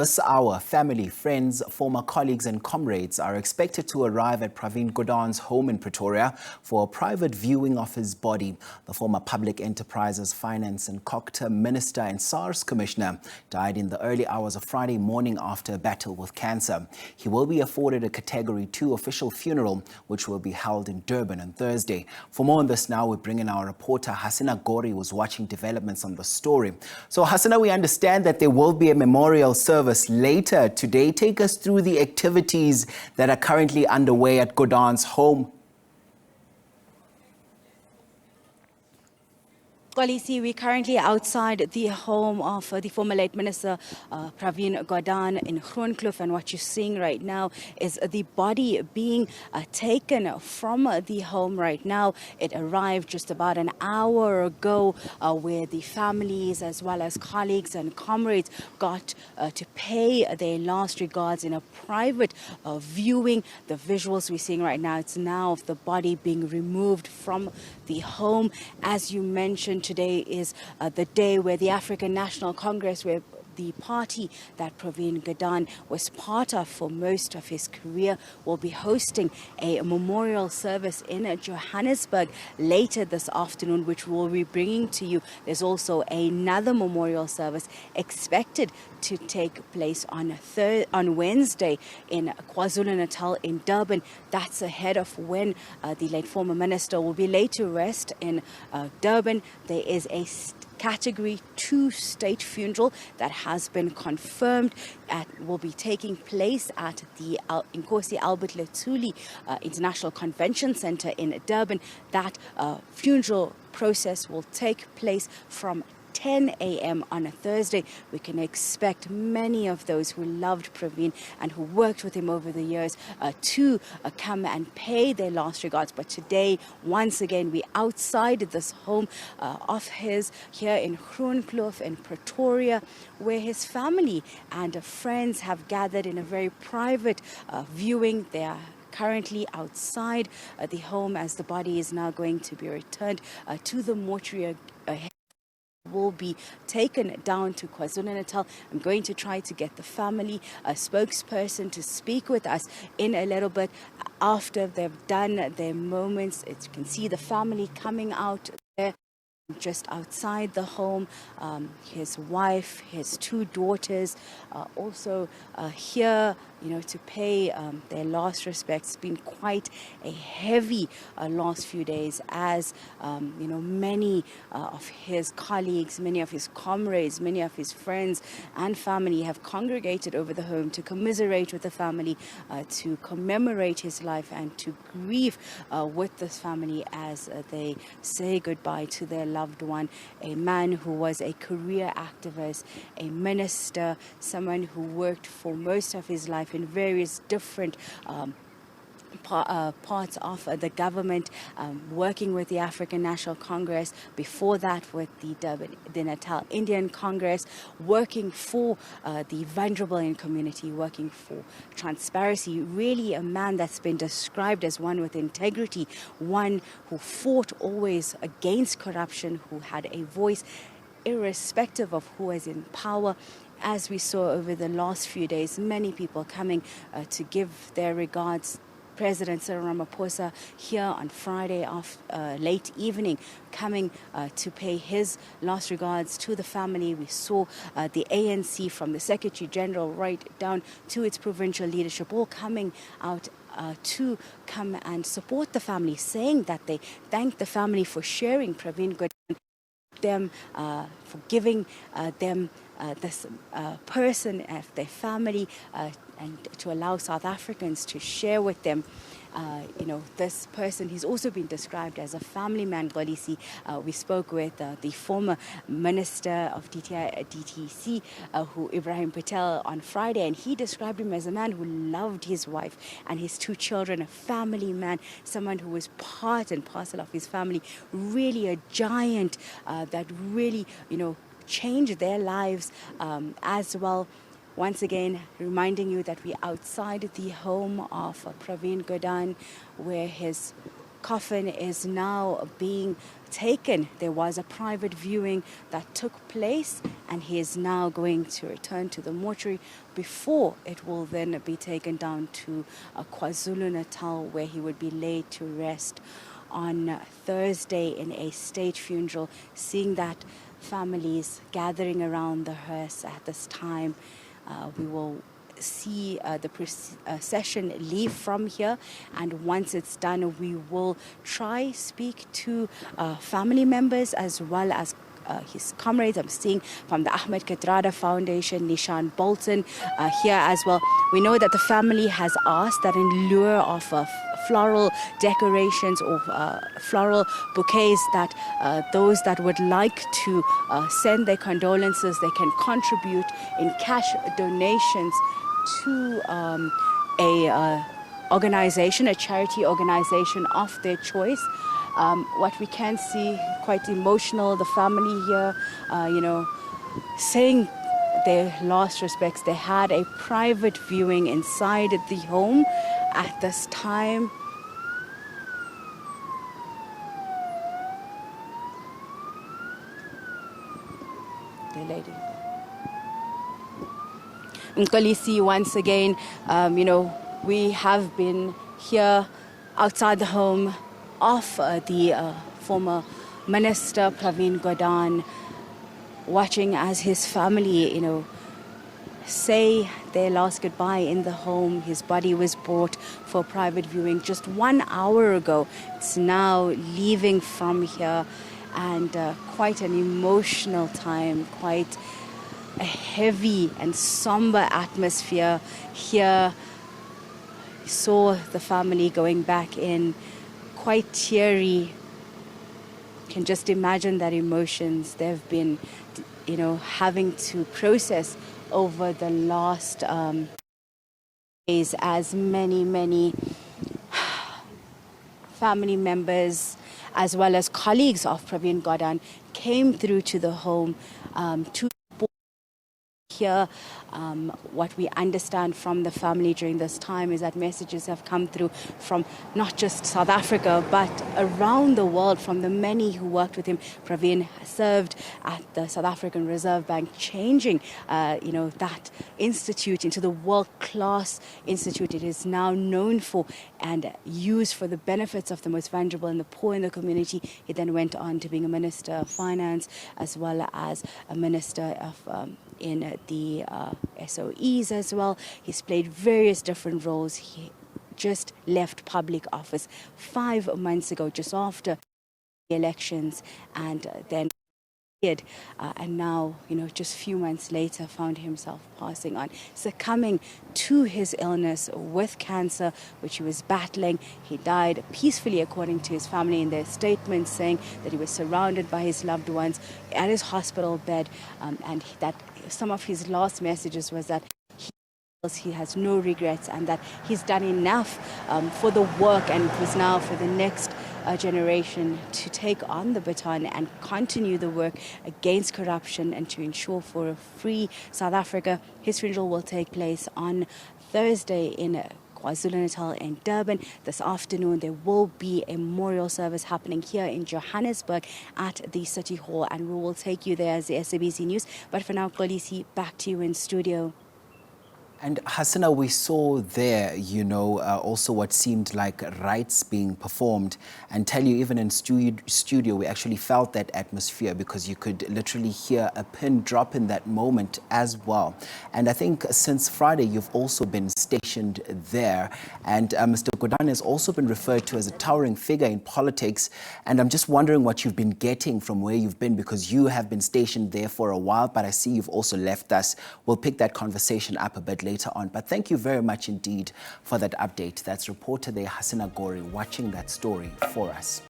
This hour, family, friends, former colleagues and comrades are expected to arrive at Pravin Gordhan's home in Pretoria for a private viewing of his body. The former Public Enterprises Finance and COGTA Minister and SARS Commissioner died in the early hours of Friday morning after a battle with cancer. He will be afforded a Category 2 official funeral, which will be held in Durban on Thursday. For more on this now, we bring in our reporter Hasina Gori, who's watching developments on the story. So Hasina, we understand that there will be a memorial service later today. Take us through the activities that are currently underway at Gordhan's home. We're currently outside the home of the former late Minister Pravin Gordhan in Groenkloof, and what you're seeing right now is the body being taken from the home right now. It arrived just about an hour ago where the families as well as colleagues and comrades got to pay their last regards in a private viewing. The visuals we're seeing right now, it's now of the body being removed from the home. As you mentioned, today is the day where the African National Congress, where the party that Pravin Gordhan was part of for most of his career, will be hosting a memorial service in Johannesburg later this afternoon, which we'll be bringing to you. There's also another memorial service expected to take place on Wednesday in KwaZulu-Natal in Durban. That's ahead of when the late former minister will be laid to rest in Durban. There is a Category 2 state funeral that has been confirmed will be taking place at the Nkosi Albert Lutuli International Convention Center in Durban. That funeral process will take place from 10 a.m. on a Thursday. We can expect many of those who loved Pravin and who worked with him over the years to come and pay their last regards. But today, once again, we're outside this home of his here in Groenkloof in Pretoria, where his family and friends have gathered in a very private viewing. They are currently outside the home as the body is now going to be returned to the mortuary. Will be taken down to KwaZulu-Natal. I'm going to try to get the family spokesperson to speak with us in a little bit after they've done their moments. You can see the family coming out there just outside the home. His wife, his two daughters also here, to pay their last respects. It's been quite a heavy last few days as, many of his colleagues, many of his comrades, many of his friends and family have congregated over the home to commiserate with the family, to commemorate his life and to grieve with this family as they say goodbye to their loved one, a man who was a career activist, a minister, someone who worked for most of his life in various different parts of the government, working with the African National Congress, before that with the Natal Indian Congress, working for the vulnerable in community, working for transparency. Really a man that's been described as one with integrity, one who fought always against corruption, who had a voice irrespective of who was in power. As we saw over the last few days, many people coming to give their regards. President Cyril Ramaphosa here on Friday late evening, coming to pay his last regards to the family. We saw the ANC, from the Secretary General right down to its provincial leadership, all coming out to come and support the family, saying that they thank the family for sharing Pravin Gordhan, them for giving them this person of their family, and to allow South Africans to share with them. This person, he's also been described as a family man, Golisi. We spoke with the former Minister of DTC, Ibrahim Patel, on Friday, and he described him as a man who loved his wife and his two children, a family man, someone who was part and parcel of his family, really a giant that really, changed their lives as well. Once again, reminding you that we're outside the home of Pravin Gordhan, where his coffin is now being taken. There was a private viewing that took place, and he is now going to return to the mortuary before it will then be taken down to KwaZulu-Natal, where he would be laid to rest on Thursday in a state funeral, seeing that families gathering around the hearse at this time. We will see the procession leave from here, and once it's done, we will try speak to family members as well as his comrades. I'm seeing from the Ahmed Kadrada Foundation, Nishan Bolton here as well. We know that the family has asked that in lieu of floral decorations or floral bouquets, that those that would like to send their condolences, they can contribute in cash donations to a organization, a charity organization of their choice. What we can see, quite emotional, the family here, saying their last respects. They had a private viewing inside the home at this time. The lady. Mkolisi, once again, we have been here outside the home of the former Minister Pravin Gordhan, watching as his family, say their last goodbye in the home. His body was brought for private viewing just 1 hour ago. It's now leaving from here, and quite an emotional time, quite a heavy and somber atmosphere here. Saw the family going back in, quite teary. Can just imagine that emotions they've been, having to process over the last days, as many family members as well as colleagues of Pravin Gordhan came through to the home to here. What we understand from the family during this time is that messages have come through from not just South Africa but around the world, from the many who worked with him. Pravin served at the South African Reserve Bank, changing that institute into the world-class institute it is now known for and used for the benefits of the most vulnerable and the poor in the community. He then went on to being a Minister of Finance as well as a Minister of in the SOEs as well. He's played various different roles. He just left public office 5 months ago, just after the elections, and then and now, just a few months later, found himself passing on, succumbing to his illness with cancer, which he was battling. He died peacefully, according to his family in their statement, saying that he was surrounded by his loved ones at his hospital bed, and that some of his last messages was that he has no regrets and that he's done enough for the work, and it was now for the next generation to take on the baton and continue the work against corruption and to ensure for a free South Africa. His funeral will take place on Thursday in KwaZulu-Natal in Durban. This afternoon there will be a memorial service happening here in Johannesburg at the City Hall, and we will take you there as the SABC News. But for now, Kolisi, back to you in studio. And Hasina, we saw there, also what seemed like rites being performed, and tell you, even in studio, we actually felt that atmosphere because you could literally hear a pin drop in that moment as well. And I think since Friday, you've also been stationed there, and Mr. Gordhan has also been referred to as a towering figure in politics. And I'm just wondering what you've been getting from where you've been, because you have been stationed there for a while, but I see you've also left us. We'll pick that conversation up a bit later on. But thank you very much indeed for that update. That's reporter there, Hasina Gori, watching that story for us.